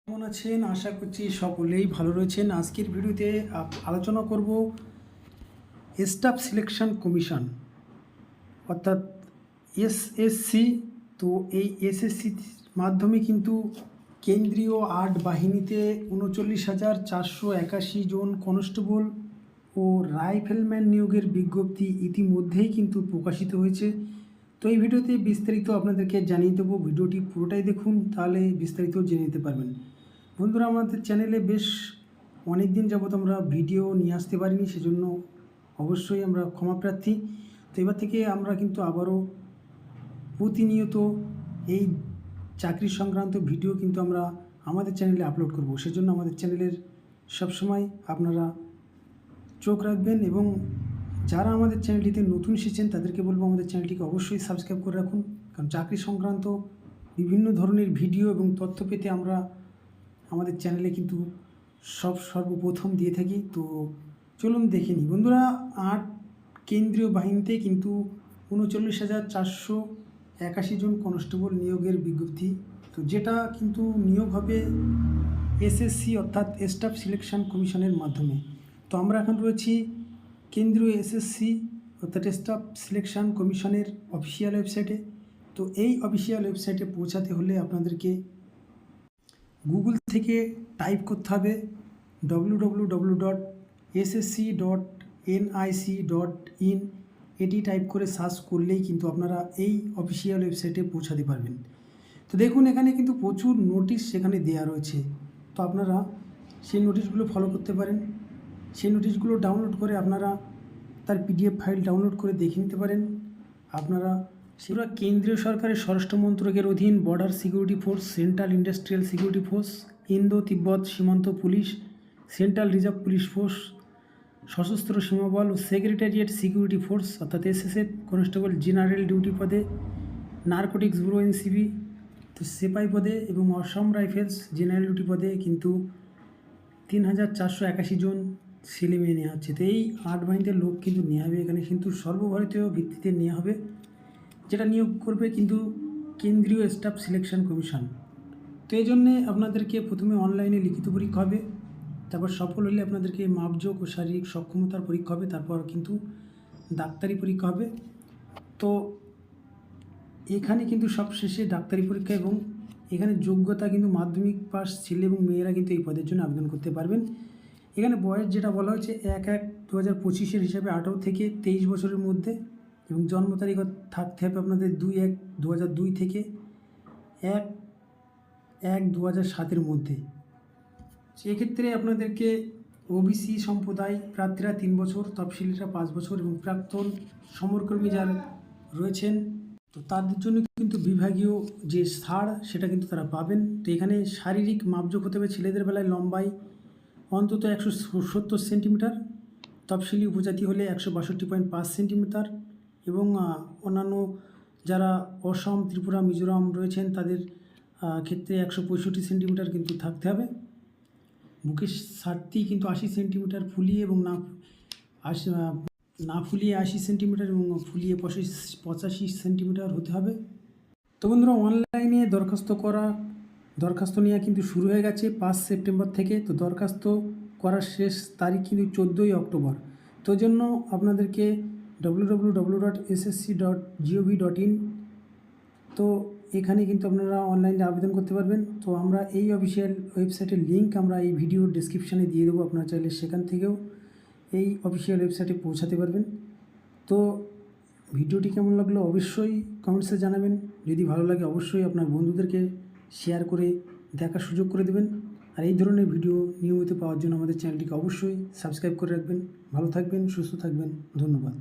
কেমন আছেন? আশা করছি সকলেই ভালো রয়েছেন। আজকের ভিডিওতে আলোচনা করব স্টাফ সিলেকশন কমিশন অর্থাৎ এসএসসি। তো এই এসএসসি মাধ্যমে কিন্তু কেন্দ্রীয় আর্ট বাহিনীতে ৩৯,৪৮১ জন কনস্টেবল ও রাইফেলম্যান নিয়োগের বিজ্ঞপ্তি ইতিমধ্যেই কিন্তু প্রকাশিত হয়েছে। তো এই ভিডিওতে বিস্তারিত আপনাদেরকে জানিয়ে দেবো। ভিডিওটি পুরোটাই দেখুন, তাহলে বিস্তারিত জেনে নিতে পারবেন। বন্ধুরা, আমাদের চ্যানেলে বেশ অনেক দিন যাবত আমরা ভিডিও নিয়ে আসতে পারিনি, সেজন্য অবশ্যই আমরা ক্ষমাপ্রার্থী। তো এবার থেকে আমরা কিন্তু আবারও প্রতিনিয়ত এই চাকরি সংক্রান্ত ভিডিও কিন্তু আমরা আমাদের চ্যানেলে আপলোড করব। সেজন্য আমাদের চ্যানেলের সবসময় আপনারা চোখ রাখবেন, এবং যারা আমাদের চ্যানেলটিতে নতুন এসেছেন তাদেরকে বলবো আমাদের চ্যানেলটিকে অবশ্যই সাবস্ক্রাইব করে রাখুন, কারণ চাকরি সংক্রান্ত বিভিন্ন ধরনের ভিডিও এবং তথ্য পেতে আমরা আমাদের চ্যানেলে কিন্তু সর্বপ্রথম দিয়ে থাকি। তো চলুন দেখে নিই। বন্ধুরা, আট কেন্দ্রীয় বাহিনীতে কিন্তু ৩৯,৪৮১ জন কনস্টেবল নিয়োগের বিজ্ঞপ্তি, তো যেটা কিন্তু নিয়োগ হবে এসএসসি অর্থাৎ স্টাফ সিলেকশন কমিশনের মাধ্যমে। তো আমরা এখন রয়েছি কেন্দ্রীয় এসএসসি অর্থাৎ স্টাফ সিলেকশন কমিশনের অফিসিয়াল ওয়েবসাইটে। তো এই অফিসিয়াল ওয়েবসাইটে পৌঁছাতে হলে আপনাদেরকে গুগল থেকে টাইপ করতে হবে www.ssc.nic.in। এটি টাইপ করে সার্চ করলেই কিন্তু আপনারা এই অফিসিয়াল ওয়েবসাইটে পৌঁছাতে পারবেন। তো দেখুন, এখানে কিন্তু প্রচুর নোটিশ সেখানে দেওয়া রয়েছে। তো আপনারা সেই নোটিশগুলো ফলো করতে পারেন। সেই নোটিশগুলো ডাউনলোড করে আপনারা তার পিডিএফ ফাইল ডাউনলোড করে দেখে নিতে পারেন। আপনারা সেগুলো কেন্দ্রীয় সরকারের স্বরাষ্ট্র মন্ত্রকের অধীন border security force, central industrial security force, Indo তিব্বত সীমান্ত police, central reserve police force, সশস্ত্র সীমাবল ও সেক্রেটারিয়েট সিকিউরিটি ফোর্স অর্থাৎ এসএসএফ, কনস্টেবল জেনারেল ডিউটি পদে, নার্কোটিক্স ব্যুরো এনসিবি, তো সেপাই পদে, এবং অসম রাইফেলস জেনারেল ডিউটি পদে কিন্তু ৩,৪৮১ জন ছেলে মেয়ে নেওয়া হচ্ছে। তো এই আট বাহিনীতে লোক কিন্তু নেওয়া হবে। এখানে কিন্তু সর্বভারতীয় ভিত্তিতে নেওয়া হবে, যেটা নিয়োগ করবে কিন্তু কেন্দ্রীয় স্টাফ সিলেকশন কমিশন। তো এই জন্যে আপনাদেরকে প্রথমে অনলাইনে লিখিত পরীক্ষা হবে, তারপর সফল হলে আপনাদেরকে মাপযোগ ও শারীরিক সক্ষমতার পরীক্ষা হবে, তারপর কিন্তু ডাক্তারি পরীক্ষা হবে। তো এখানে কিন্তু সবশেষে ডাক্তারি পরীক্ষা, এবং এখানে যোগ্যতা কিন্তু মাধ্যমিক পাস ছেলে এবং মেয়েরা কিন্তু এই পদের জন্য আবেদন করতে পারবেন। এখানে বয়স যেটা বলা হয়েছে ১/১/২০২৫ হিসাবে ১৮ থেকে 23 বছরের মধ্যে, এবং জন্ম তারিখ থাকতে হবে আপনাদের ২/১/২০০২ থেকে ১/১/২০০৭ মধ্যে। সেক্ষেত্রে আপনাদেরকে ওবিসি সম্প্রদায় প্রার্থীরা 3 বছর, তফসিলিরা 5 বছর, এবং প্রাক্তন সমরকর্মী যারা রয়েছেন তো তাদের জন্য কিন্তু বিভাগীয় যে ছাড় সেটা কিন্তু তারা পাবেন। তো এখানে শারীরিক মাপযোগ হতে হবে ছেলেদের বেলায় লম্বায় অন্তত ১৭০ সেন্টিমিটার, তফসিলি উপজাতি হলে ১৬২.৫ সেন্টিমিটার, এবং অন্যান্য যারা অসম, ত্রিপুরা, মিজোরাম রয়েছেন তাদের ক্ষেত্রে ১৬৫ সেন্টিমিটার কিন্তু থাকতে হবে। বুকের ছাড়টি কিন্তু ৮০ সেন্টিমিটার ফুলিয়ে, এবং না ফুলিয়ে ৮০ সেন্টিমিটার, এবং ফুলিয়ে ৮৫ সেন্টিমিটার হতে হবে। তো বন্ধুরা, অনলাইনে দরখাস্ত নেওয়া কিন্তু শুরু হয়ে গেছে ৫ সেপ্টেম্বর থেকে। তো দরখাস্ত করার শেষ তারিখ কিন্তু 14ই অক্টোবর। তো জন্য আপনাদেরকে www.ssc.gov.in, তো এখানে কিন্তু আপনারা অনলাইনে আবেদন করতে পারবেন। তো আমরা এই অফিসিয়াল ওয়েবসাইটের লিঙ্ক আমরা এই ভিডিওর ডেসক্রিপশানে দিয়ে দেবো, আপনারা চাইলে সেখান থেকেও এই অফিসিয়াল ওয়েবসাইটে পৌঁছাতে পারবেন। তো ভিডিওটি কেমন লাগলো অবশ্যই কমেন্টসে জানাবেন। যদি ভালো লাগে অবশ্যই আপনার বন্ধুদেরকে শেয়ার করে দেখার সুযোগ করে দেবেন। আর এই ধরনের ভিডিও নিয়মিত পাওয়ার জন্য আমাদের চ্যানেলটিকে অবশ্যই সাবস্ক্রাইব করে রাখবেন। ভালো থাকবেন, সুস্থ থাকবেন, ধন্যবাদ।